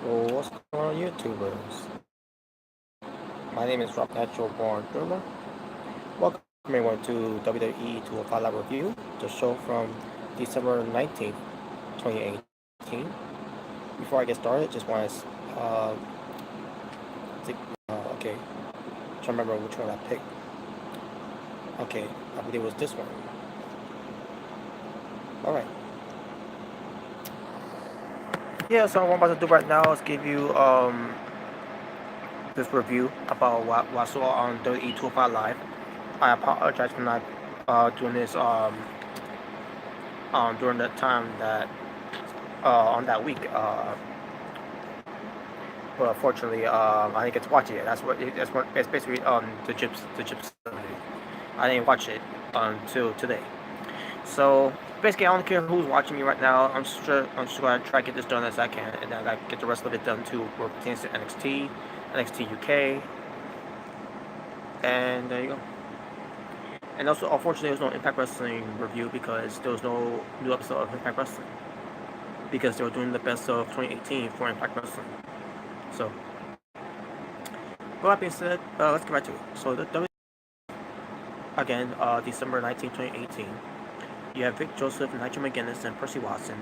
Well, what's going on, YouTubers? My name is Rob Natural Born Drummer. Welcome everyone to WWE 205 Live Review, the show from December 19th, 2018. Before I get started, just want to, okay, trying to remember which one I picked. Okay, I believe it was this one. Alright. Yeah, so what I'm about to do right now is give you, this review about what I saw on WWE 205 Live. I apologize for not, doing this, during the time that on that week. But unfortunately, I didn't get to watch it. That's what it's basically the gyps. I didn't watch it until today. So basically, I don't care who's watching me right now. I'm just gonna try to get this done as I can, and then I gotta get the rest of it done too, where it pertains to NXT, NXT UK, and there you go. And also, unfortunately, there was no Impact Wrestling review because there was no new episode of Impact Wrestling because they were doing the best of 2018 for Impact Wrestling. So, with that being said, let's get right to it. So, the again, December 19, 2018. You have Vic Joseph, Nigel McGuinness, and Percy Watson.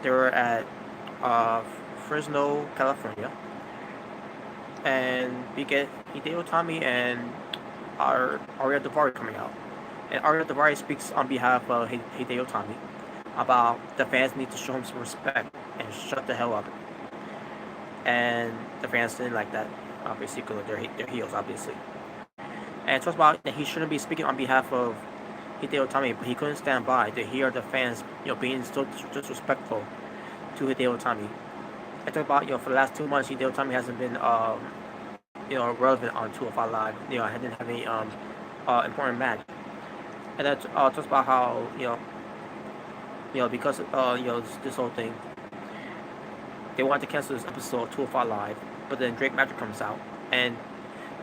They were at uh, Fresno, California, and we get Hideo Itami and Arya Daivari coming out. And Arya Daivari speaks on behalf of Hideo Itami about the fans need to show him some respect and shut the hell up. And the fans didn't like that, obviously, because they're heels, obviously. And talks about that he shouldn't be speaking on behalf of Hideo Itami, but he couldn't stand by to hear the fans, being so disrespectful to Hideo Itami. I talk about, for the last 2 months, Hideo Itami hasn't been, relevant on 205 Live. I didn't have any important match. And then talks about how, because this whole thing, they wanted to cancel this episode of 205 Live, but then Drake Magic comes out and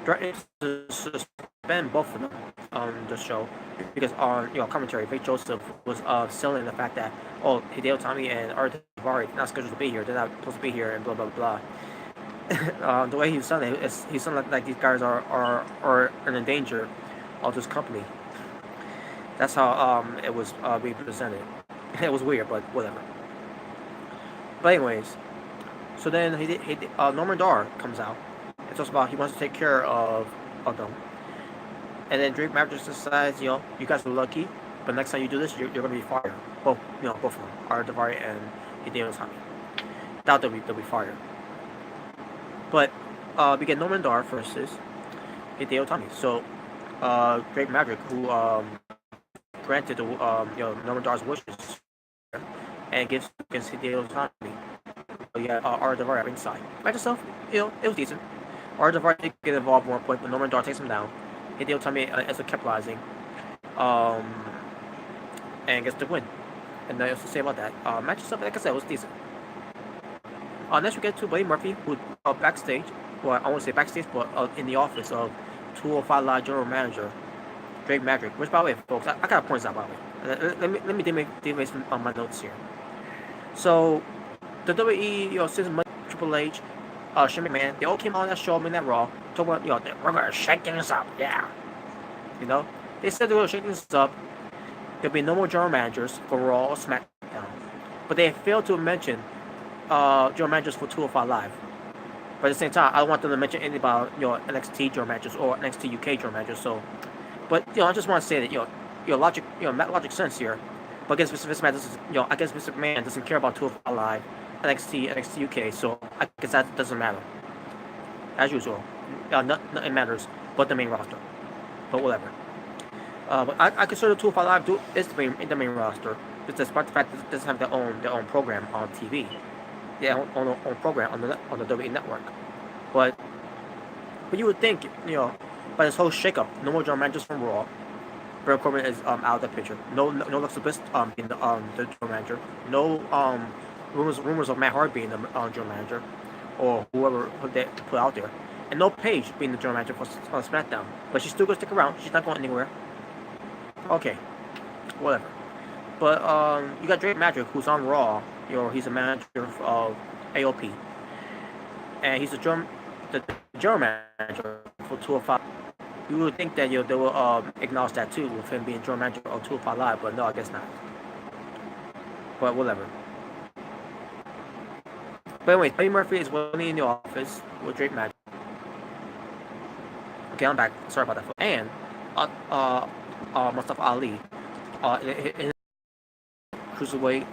threatens to suspend both of them on the show because on commentary, Vic Joseph was selling the fact that Hideo Itami and Arya Daivari not scheduled to be here, they're not supposed to be here, and blah blah blah. The way he was selling it, he sounded like these guys are in danger of this company. That's how it was being presented. It was weird, but whatever. But anyways, so then Norman Dar comes out and talks about he wants to take care of them. And then Drake Maverick decides, you guys are lucky, but next time you do this, you're going to be fired. Both of them, Arya Daivari and Hideo Itami. Doubt they'll be fired. But we get Norman Dar versus Hideo Itami. So Drake Maverick, who granted Norman Dar's wishes, and gives against Hideo Itami. Arya Daivari at ringside. Match itself, it was decent. Arya Daivari did get involved at one point, but Norman Dar takes him down. Hideo Itami ends up capitalizing, and gets the win. And nothing else to say about that. Match itself, like I said, was decent. Next we get to Buddy Murphy, who backstage, well, I won't say backstage, but in the office of 205 Live General Manager Drake Maverick. Which, by the way, folks, I gotta point this out, by the way. Let me deviate on my notes here. So, the WWE, since Triple H, Shane McMahon, they all came on that show, that Raw, talking about, we're gonna shake things up, yeah. They said they were gonna shake things up. There'll be no more general managers for Raw or SmackDown, but they failed to mention general managers for 205 Live. But at the same time, I don't want them to mention anything about NXT general managers or NXT UK general managers. So, but I just want to say that logic logic sense here. But I guess Vince McMahon doesn't I guess Mr. McMahon doesn't care about 205 Live, NXT UK. So I guess that doesn't matter. As usual, nothing matters but the main roster. But whatever. But I consider 205 Live is the main roster, despite the fact that it doesn't have their own program on TV. Their own program on the WWE network. But you would think, by this whole shakeup, no more general managers from Raw. Baron Corbin is out of the picture. No Alexa Bliss being the general manager. No rumors of Matt Hardy being the general manager, or whoever they put out there. And no Paige being the general manager for SmackDown. But she's still going to stick around. She's not going anywhere. Okay, whatever. But you got Drake Maverick, who's on Raw. He's a manager of AOP. and he's the general manager for 205. You would think that they will acknowledge that too with him being general manager of 205 Live, but no, I guess not. But whatever. But anyway, Buddy Murphy is winning in the office with Drake Magic. Okay, I'm back. Sorry about that. And Mustafa Ali, in cruiserweight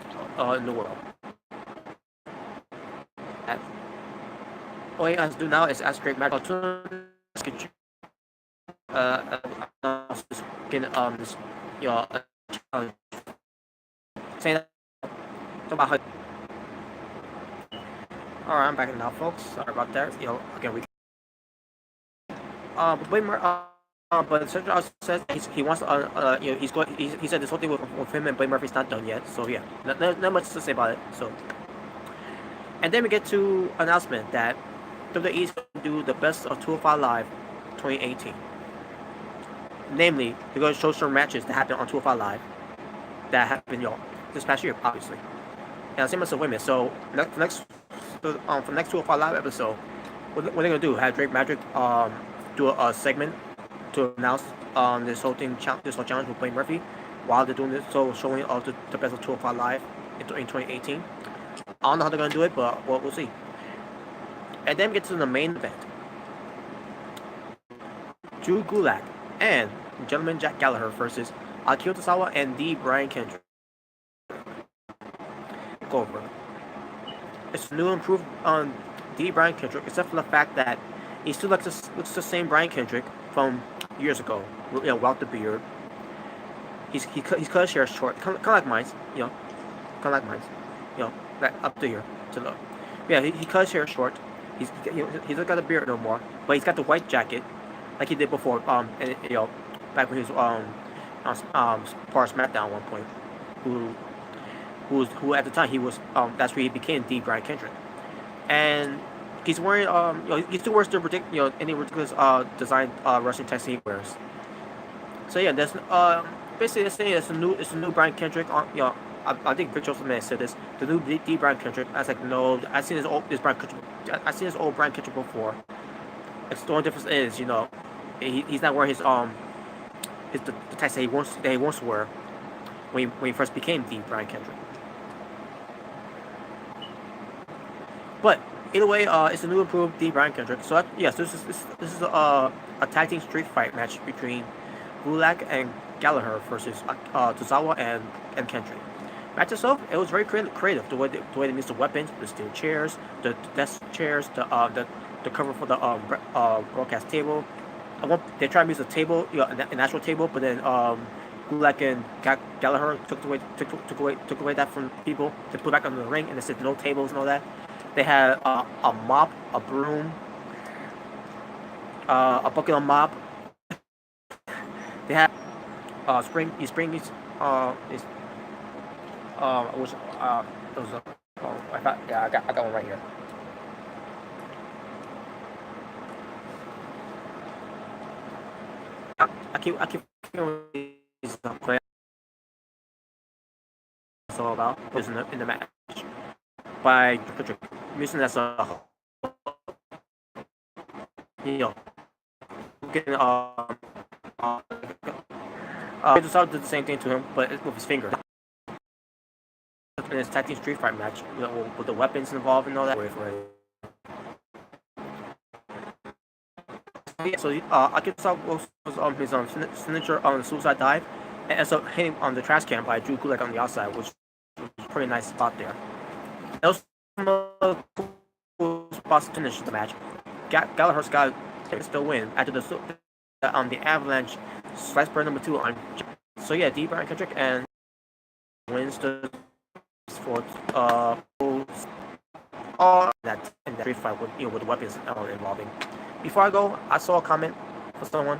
in the world. All he has to do now is ask Drake Magic to this saying about how. All right, I'm back now, folks. Sorry about that. Again, but Sergio also says he wants he said this whole thing with him and Buddy Murphy's not done yet. So yeah, not much to say about it. So, and then we get to announcement that WWE is going to do the best of 205 Live 2018. Namely, they're going to show some matches that happened on 205 Live that happened this past year, obviously. And same as the women. So for next 205 Live episode, what they're going to do? Have Drake Magic do a segment to announce this whole challenge with Buddy Murphy while they're doing this, so showing the best of 205 Live in 2018. I don't know how they're going to do it, but we'll see. And then we get to the main event. Drew Gulak and Gentleman Jack Gallagher versus Akira Tozawa and D. Brian Kendrick. Go over. It's new improved on D. Brian Kendrick, except for the fact that he still looks the same Brian Kendrick from years ago. Without the beard. He's cut his hair short, kind of like mine. Kind of like mine. Like up to here to the. Yeah, he cut his hair short. He's not got a beard no more, but he's got the white jacket like he did before. And back when he was part of SmackDown at one point. Who at the time he was that's where he became D. Brian Kendrick, and he's wearing he still wears the any ridiculous design wrestling text he wears. So yeah, that's basically it's a new Brian Kendrick. I think Big Joseph Man said this. The new D. Brian Kendrick. I was like, no, I've seen this Brian Kendrick. I've seen this old Brian Kendrick before. The only difference is, he's not wearing the text that he wants to wear when he first became D. Brian Kendrick. But either way, it's a new improved D. Brian Kendrick. So yes, this is a tag team street fight match between Gulak and Gallagher versus Tozawa and Kendrick. Match itself, it was very creative. The way they used the weapons, the steel chairs, the desk chairs, the cover for the broadcast table. They tried to use a table, an actual table, but then Gulak and Gallagher took away that from people to put back under the ring, and they said no tables and all that. They had a mop, a broom, a bucket of mop. They had I got one right here. I keep playing. It's all about was in the match by using as a getting Tozawa did the same thing to him, but with his finger. In his tag team street fight match, with the weapons involved and all that. So Akira Tozawa was his signature on the suicide dive, and ends up hitting on the trash can by Drew Gulak on the outside, which was a pretty nice spot there. It was a cool spot to finish the match. Gallagher's got still win after the Avalanche slice burn number 2 on. So yeah, D. Brian Kendrick and wins the sport that street fight with the weapons involving. Before I go, I saw a comment from someone